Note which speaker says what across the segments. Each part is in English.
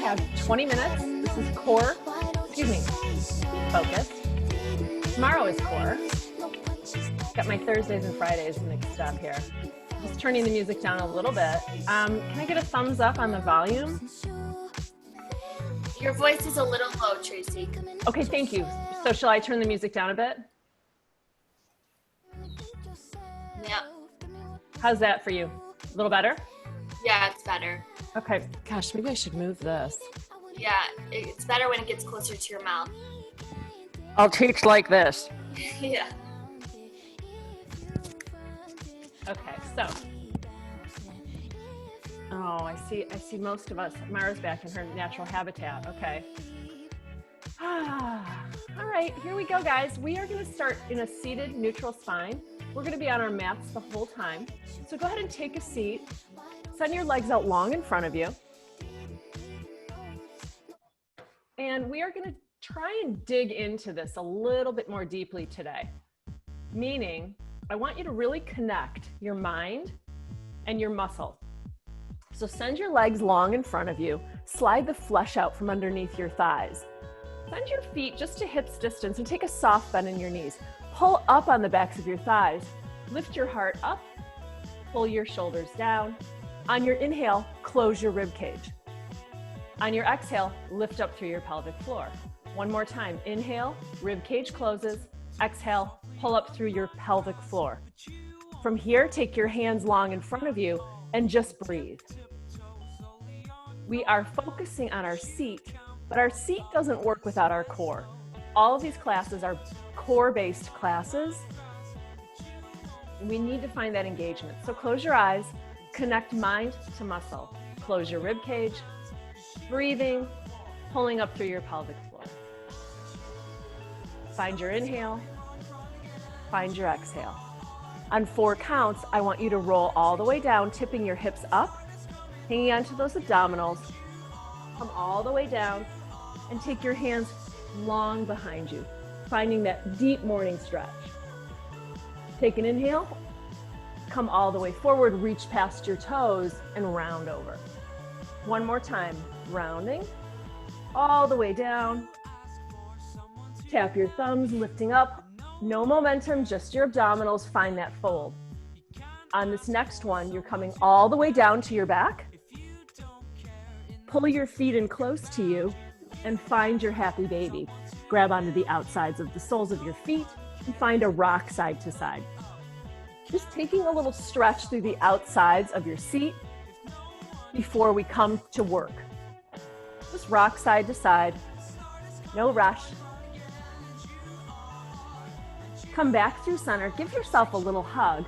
Speaker 1: have 20 minutes. This is core, excuse me, focus. Tomorrow is core. Got my Thursdays and Fridays mixed up here. Just turning the music down a little bit. Can I get a thumbs up on the volume?
Speaker 2: Your voice is a little low, Tracy.
Speaker 1: Okay, thank you. So shall I turn the music down a bit?
Speaker 2: Yeah.
Speaker 1: How's that for you? A little better?
Speaker 2: Yeah, it's better.
Speaker 1: Okay. Gosh, maybe I should move this.
Speaker 2: Yeah, it's better when it gets closer to your mouth.
Speaker 1: I'll teach like this.
Speaker 2: Yeah.
Speaker 1: Okay, so. Oh, I see most of us. Mara's back in her natural habitat. Okay. All right, here we go, guys. We are going to start in a seated neutral spine. We're going to be on our mats the whole time. So go ahead and take a seat. Send your legs out long in front of you. And we are going to try and dig into this a little bit more deeply today. Meaning, I want you to really connect your mind and your muscle. So send your legs long in front of you. Slide the flesh out from underneath your thighs. Send your feet just to hips distance and take a soft bend in your knees. Pull up on the backs of your thighs. Lift your heart up. Pull your shoulders down. On your inhale, close your rib cage. On your exhale, lift up through your pelvic floor. One more time. Inhale, rib cage closes. Exhale, pull up through your pelvic floor. From here, take your hands long in front of you and just breathe. We are focusing on our seat, but our seat doesn't work without our core. All of these classes are core-based classes. And we need to find that engagement. So close your eyes, connect mind to muscle. Close your rib cage, breathing, pulling up through your pelvic floor. Find your inhale, find your exhale. On 4 counts, I want you to roll all the way down, tipping your hips up, hanging onto those abdominals. Come all the way down and take your hands long behind you, finding that deep morning stretch. Take an inhale, come all the way forward, reach past your toes and round over. One more time, rounding, all the way down. Tap your thumbs, lifting up. No momentum, just your abdominals, find that fold. On this next one, you're coming all the way down to your back. Pull your feet in close to you and find your happy baby. Grab onto the outsides of the soles of your feet and find a rock side to side. Just taking a little stretch through the outsides of your seat before we come to work. Just rock side to side, no rush. Come back through center, give yourself a little hug,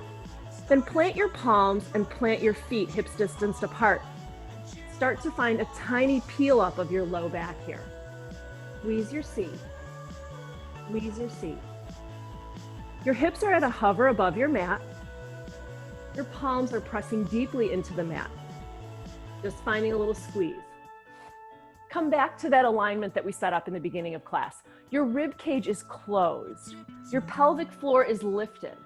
Speaker 1: then plant your palms and plant your feet hips distanced apart. Start to find a tiny peel up of your low back here. Squeeze your seat, squeeze your seat. Your hips are at a hover above your mat. Your palms are pressing deeply into the mat. Just finding a little squeeze. Come back to that alignment that we set up in the beginning of class. Your rib cage is closed. Your pelvic floor is lifted.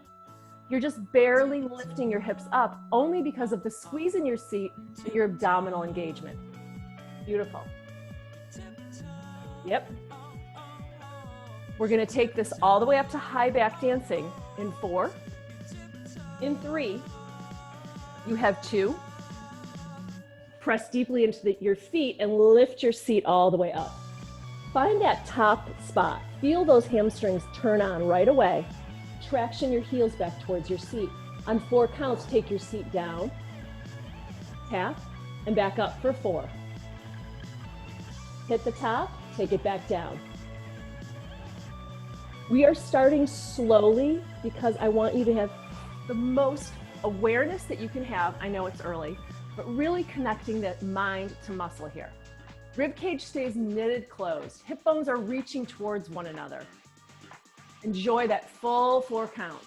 Speaker 1: You're just barely lifting your hips up only because of the squeeze in your seat and your abdominal engagement. Beautiful. Yep. We're gonna take this all the way up to high back dancing in 4. In 3, you have 2. Press deeply into your feet and lift your seat all the way up. Find that top spot. Feel those hamstrings turn on right away. Traction your heels back towards your seat. On 4 counts, take your seat down, tap, and back up for 4. Hit the top, take it back down. We are starting slowly because I want you to have the most awareness that you can have. I know it's early, but really connecting that mind to muscle here. Rib cage stays knitted closed. Hip bones are reaching towards one another. Enjoy that full 4 counts.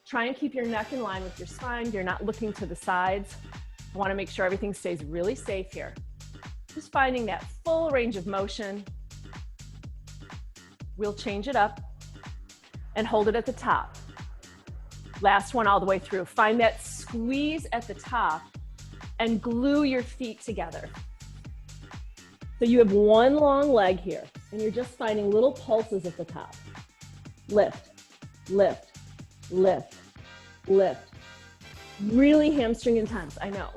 Speaker 1: Try and keep your neck in line with your spine. You're not looking to the sides. I want to make sure everything stays really safe here. Just finding that full range of motion. We'll change it up and hold it at the top. Last one all the way through. Find that squeeze at the top and glue your feet together. So you have one long leg here, and you're just finding little pulses at the top. Lift, lift, lift, lift. Really hamstring intense, I know.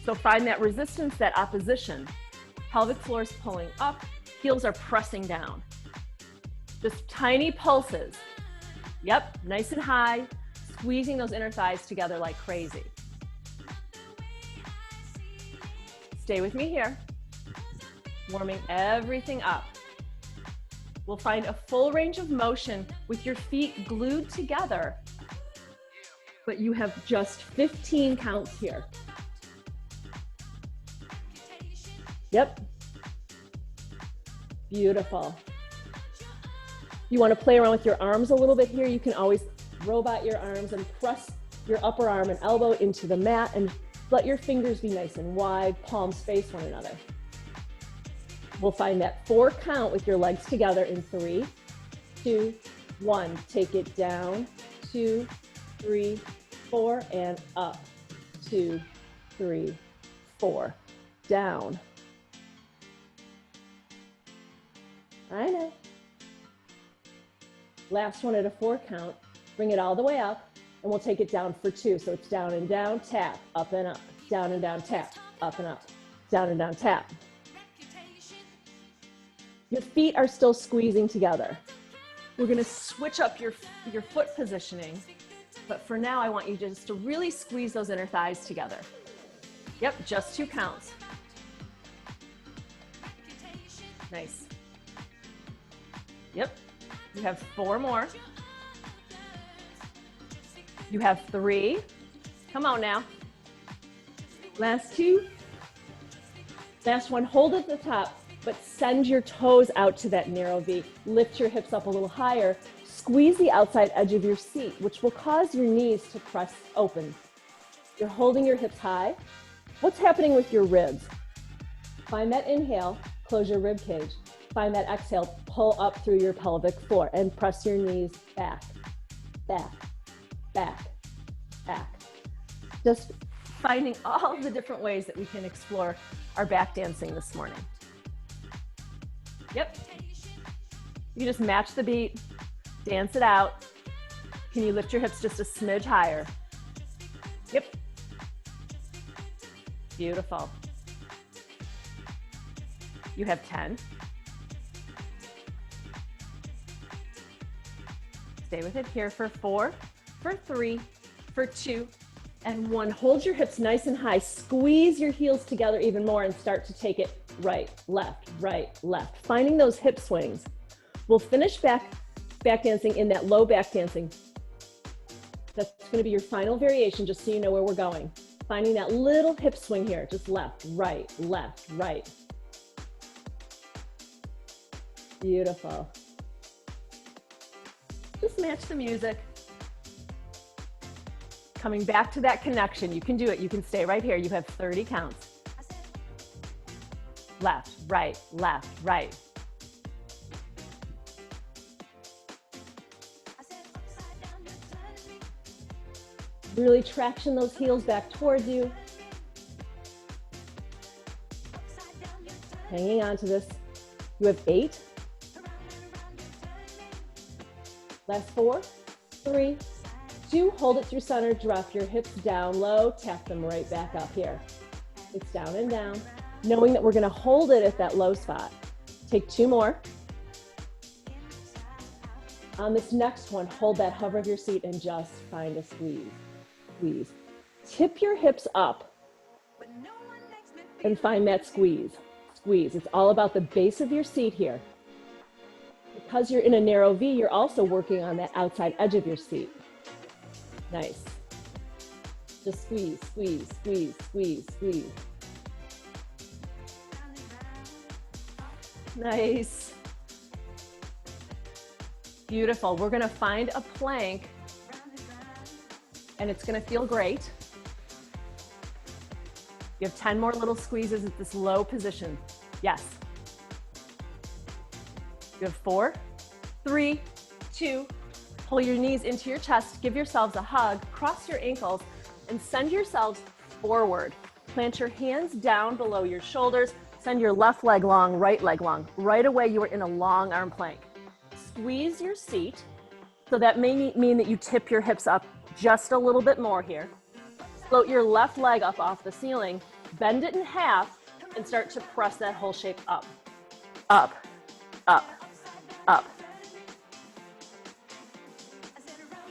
Speaker 1: So find that resistance, that opposition. Pelvic floor is pulling up, heels are pressing down. Just tiny pulses. Yep, nice and high, squeezing those inner thighs together like crazy. Stay with me here. Warming everything up. We'll find a full range of motion with your feet glued together, but you have just 15 counts here. Yep. Beautiful. You want to play around with your arms a little bit here. You can always robot your arms and press your upper arm and elbow into the mat and let your fingers be nice and wide, palms face one another. We'll find that 4 count with your legs together in 3, 2, 1. Take it down, 2, 3, 4, and up, 2, 3, 4, down. I know. Last one at a 4 count. Bring it all the way up, and we'll take it down for 2. So it's down and down, tap, up and up, down and down, tap, up and up, down and down, tap. Your feet are still squeezing together. We're gonna switch up your foot positioning, but for now I want you just to really squeeze those inner thighs together. Yep, just 2 counts. Nice. Yep, you have 4 more. You have 3. Come on now. Last 2. Last one, hold at the top, but send your toes out to that narrow V. Lift your hips up a little higher. Squeeze the outside edge of your seat, which will cause your knees to press open. You're holding your hips high. What's happening with your ribs? Find that inhale, close your rib cage. Find that exhale, pull up through your pelvic floor and press your knees back, back, back, back. Just finding all the different ways that we can explore our back dancing this morning. Yep. You just match the beat, dance it out. Can you lift your hips just a smidge higher? Yep. Beautiful. You have 10. Stay with it here for 4, for 3, for 2, and 1. Hold your hips nice and high. Squeeze your heels together even more and start to take it right, left, finding those hip swings. We'll finish back dancing in that low back dancing. That's going to be your final variation, just so you know where we're going. Finding that little hip swing here, just left, right. Beautiful. Just match the music. Coming back to that connection, you can do it. You can stay right here. You have 30 counts. Left, right, left, right. Really traction those heels back towards you. Hanging on to this. You have 8. Last 4, 3, 2. Hold it through center. Drop your hips down low. Tap them right back up here. It's down and down. Knowing that we're going to hold it at that low spot. Take 2 more. On this next one, hold that hover of your seat and just find a squeeze. Squeeze. Tip your hips up and find that squeeze. Squeeze. It's all about the base of your seat here. Because you're in a narrow V, you're also working on that outside edge of your seat. Nice. Just squeeze, squeeze, squeeze, squeeze, squeeze. Nice. Beautiful. We're going to find a plank, and it's going to feel great. You have 10 more little squeezes at this low position. Yes. You have 4, 3, 2. Pull your knees into your chest. Give yourselves a hug. Cross your ankles and send yourselves forward. Plant your hands down below your shoulders. Send your left leg long, right leg long. Right away, you are in a long arm plank. Squeeze your seat. So that may mean that you tip your hips up just a little bit more here. Float your left leg up off the ceiling, bend it in half, and start to press that whole shape up, up, up, up.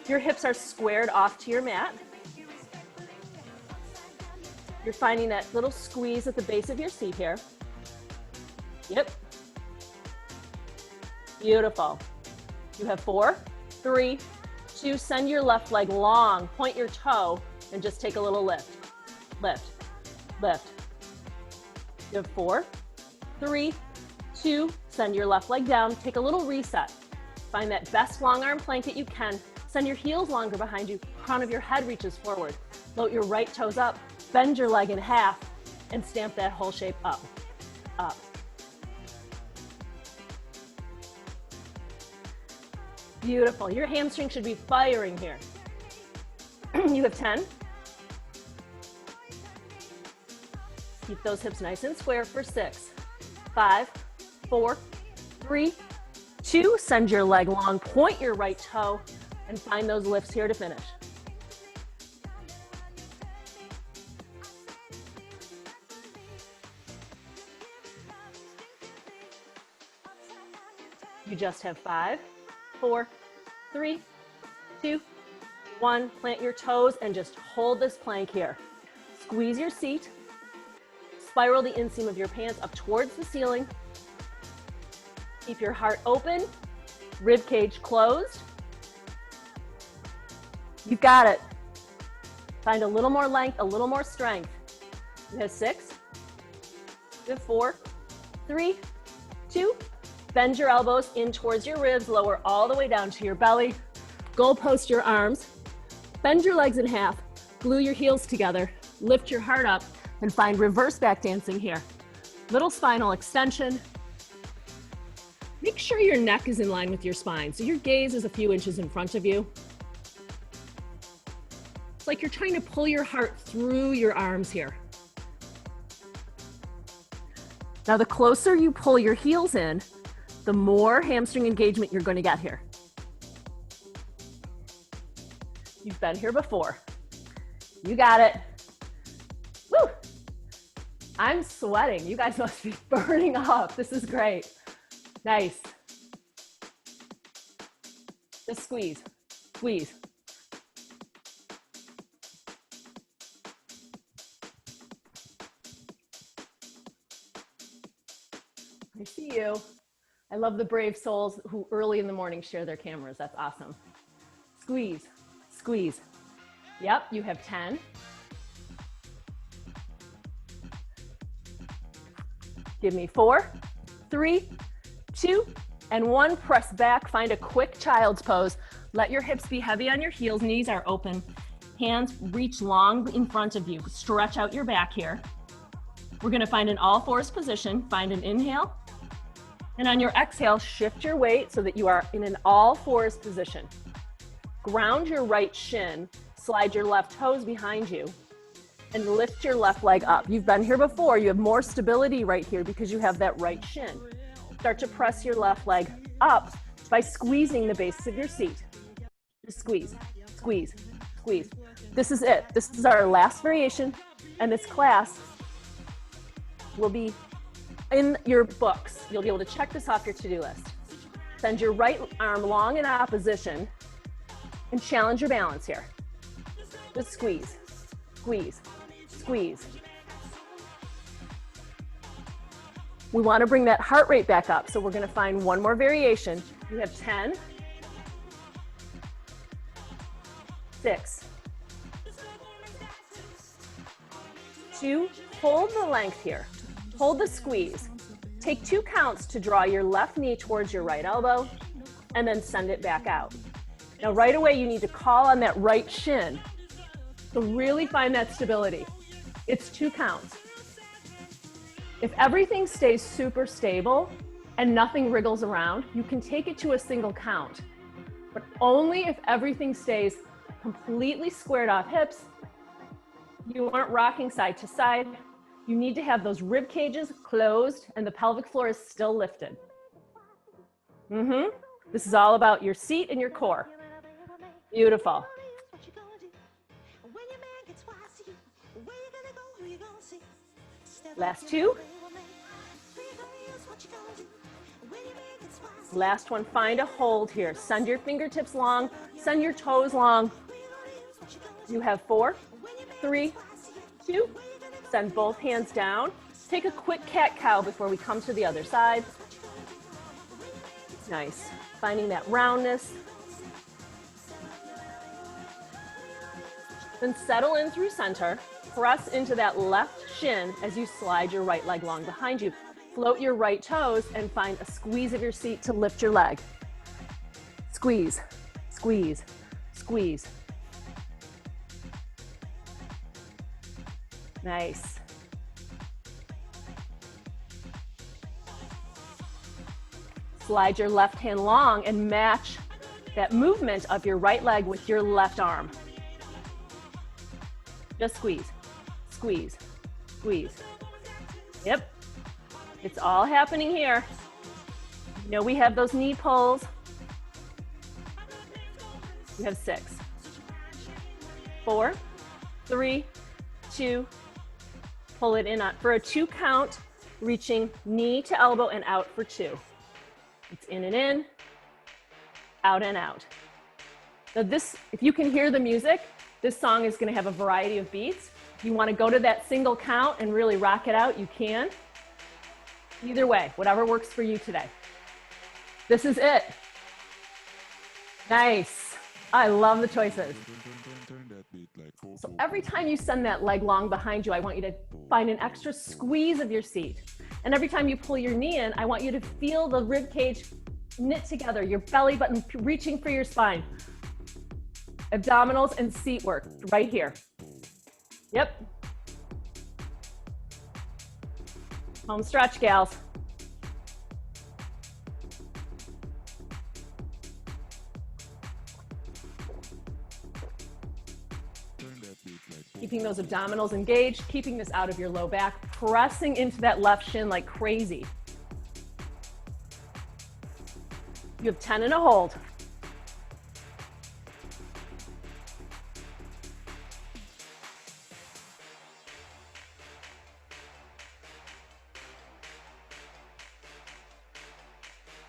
Speaker 1: Your hips are squared off to your mat. You're finding that little squeeze at the base of your seat here. Yep. Beautiful. You have 4, 3, 2, send your left leg long, point your toe, and just take a little lift. Lift, lift. You have 4, 3, 2, send your left leg down, take a little reset. Find that best long arm plank that you can. Send your heels longer behind you, crown of your head reaches forward. Float your right toes up, bend your leg in half, and stamp that whole shape up, up. Beautiful. Your hamstring should be firing here. You have 10. Keep those hips nice and square for 6, 5, 4, 3, 2. Send your leg long, point your right toe, and find those lifts here to finish. You just have 5, 4, 3, 2, 1. Plant your toes and just hold this plank here. Squeeze your seat. Spiral the inseam of your pants up towards the ceiling. Keep your heart open, rib cage closed. You've got it. Find a little more length, a little more strength. You have 6, you have 4, 3, 2. Bend your elbows in towards your ribs, lower all the way down to your belly. Goal post your arms. Bend your legs in half, glue your heels together, lift your heart up, and find reverse back dancing here. Little spinal extension. Make sure your neck is in line with your spine, so your gaze is a few inches in front of you. It's like you're trying to pull your heart through your arms here. Now, the closer you pull your heels in, the more hamstring engagement you're going to get here. You've been here before. You got it. Woo! I'm sweating. You guys must be burning up. This is great. Nice. Just squeeze, squeeze. I see you. I love the brave souls who early in the morning share their cameras. That's awesome. Squeeze, squeeze. Yep, you have 10. Give me 4, 3, 2, and 1. Press back, find a quick child's pose. Let your hips be heavy on your heels, knees are open. Hands reach long in front of you. Stretch out your back here. We're gonna find an all fours position. Find an inhale. And on your exhale, shift your weight so that you are in an all fours position. Ground your right shin, slide your left toes behind you, and lift your left leg up. You've been here before. You have more stability right here because you have that right shin. Start to press your left leg up by squeezing the base of your seat. Just squeeze, squeeze, squeeze. This is it. This is our last variation, and this class will be in your books. You'll be able to check this off your to-do list. Send your right arm long in opposition and challenge your balance here. Just squeeze, squeeze, squeeze. We want to bring that heart rate back up, so we're going to find one more variation. You have 10, 6, 2, hold the length here. Hold the squeeze. Take 2 counts to draw your left knee towards your right elbow, and then send it back out. Now, right away, you need to call on that right shin. So really find that stability. It's 2 counts. If everything stays super stable and nothing wriggles around, you can take it to a single count, but only if everything stays completely squared off hips, you aren't rocking side to side, You need to have those rib cages closed and the pelvic floor is still lifted. This is all about your seat and your core. Beautiful. Last two. Last one, find a hold here. Send your fingertips long, send your toes long. You have 4, 3, 2, send both hands down. Take a quick cat-cow before we come to the other side. Nice, finding that roundness. Then settle in through center. Press into that left shin as you slide your right leg long behind you. Float your right toes and find a squeeze of your seat to lift your leg. Squeeze, squeeze, squeeze. Nice. Slide your left hand long and match that movement of your right leg with your left arm. Just squeeze, squeeze, squeeze. Yep, it's all happening here. You know we have those knee pulls. You have 6, 4, 3, 2, pull it in for a 2 count, reaching knee to elbow and out for 2. It's in and in, out and out. Now this, if you can hear the music, this song is going to have a variety of beats. If you want to go to that single count and really rock it out, you can. Either way, whatever works for you today. This is it. Nice. I love the choices. So every time you send that leg long behind you, I want you to find an extra squeeze of your seat. And every time you pull your knee in, I want you to feel the rib cage knit together, your belly button reaching for your spine. Abdominals and seat work right here. Yep. Home stretch, gals. Keeping those abdominals engaged, keeping this out of your low back, pressing into that left shin like crazy. You have 10 and a hold.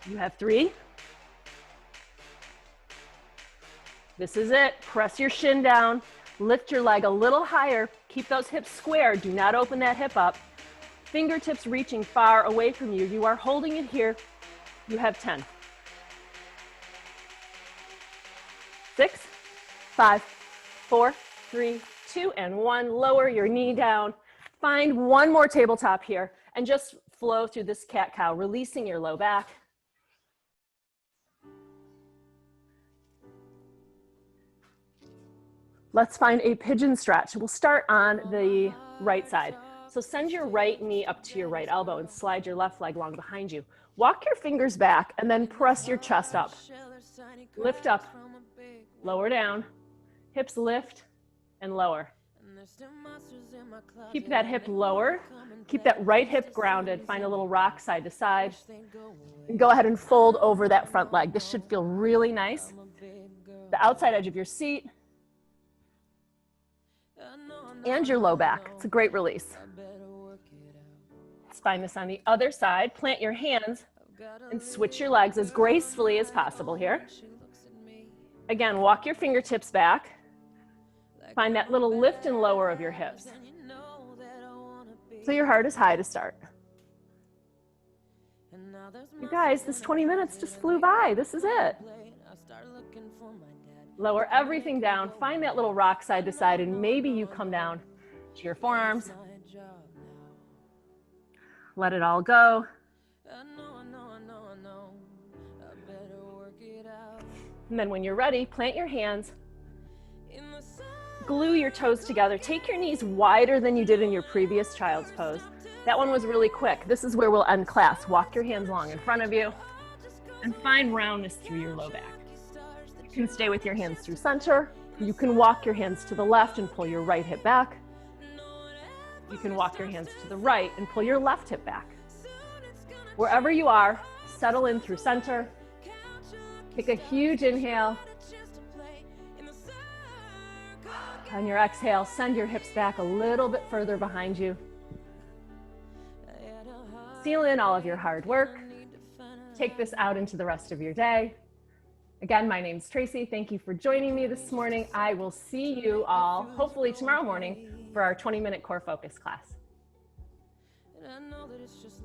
Speaker 1: You have 3. This is it. Press your shin down. Lift your leg a little higher. Keep those hips square. Do not open that hip up. Fingertips reaching far away from you. You are holding it here. You have 10. 6, 5, 4, 3, 2, and 1. Lower your knee down. Find one more tabletop here and just flow through this cat-cow, releasing your low back. Let's find a pigeon stretch. We'll start on the right side. So send your right knee up to your right elbow and slide your left leg long behind you. Walk your fingers back and then press your chest up. Lift up, lower down, hips lift and lower. Keep that hip lower. Keep that right hip grounded. Find a little rock side to side. And go ahead and fold over that front leg. This should feel really nice. The outside edge of your seat. And your low back. It's a great release. Let's find this on the other side. Plant your hands and switch your legs as gracefully as possible here. Again, walk your fingertips back. Find that little lift and lower of your hips. So your heart is high to start. You guys, this 20 minutes just flew by. This is it. Lower everything down. Find that little rock side to side, and maybe you come down to your forearms. Let it all go. And then when you're ready, plant your hands. Glue your toes together. Take your knees wider than you did in your previous child's pose. That one was really quick. This is where we'll end class. Walk your hands long in front of you and find roundness through your low back. You can stay with your hands through center. You can walk your hands to the left and pull your right hip back. you can walk your hands to the right and pull your left hip back. Wherever you are, settle in through center. Take a huge inhale. On your exhale, send your hips back a little bit further behind you. Seal in all of your hard work. Take this out into the rest of your day. Again, my name's Tracy. Thank you for joining me this morning. I will see you all hopefully tomorrow morning for our 20-minute core focus class. And I know that it's just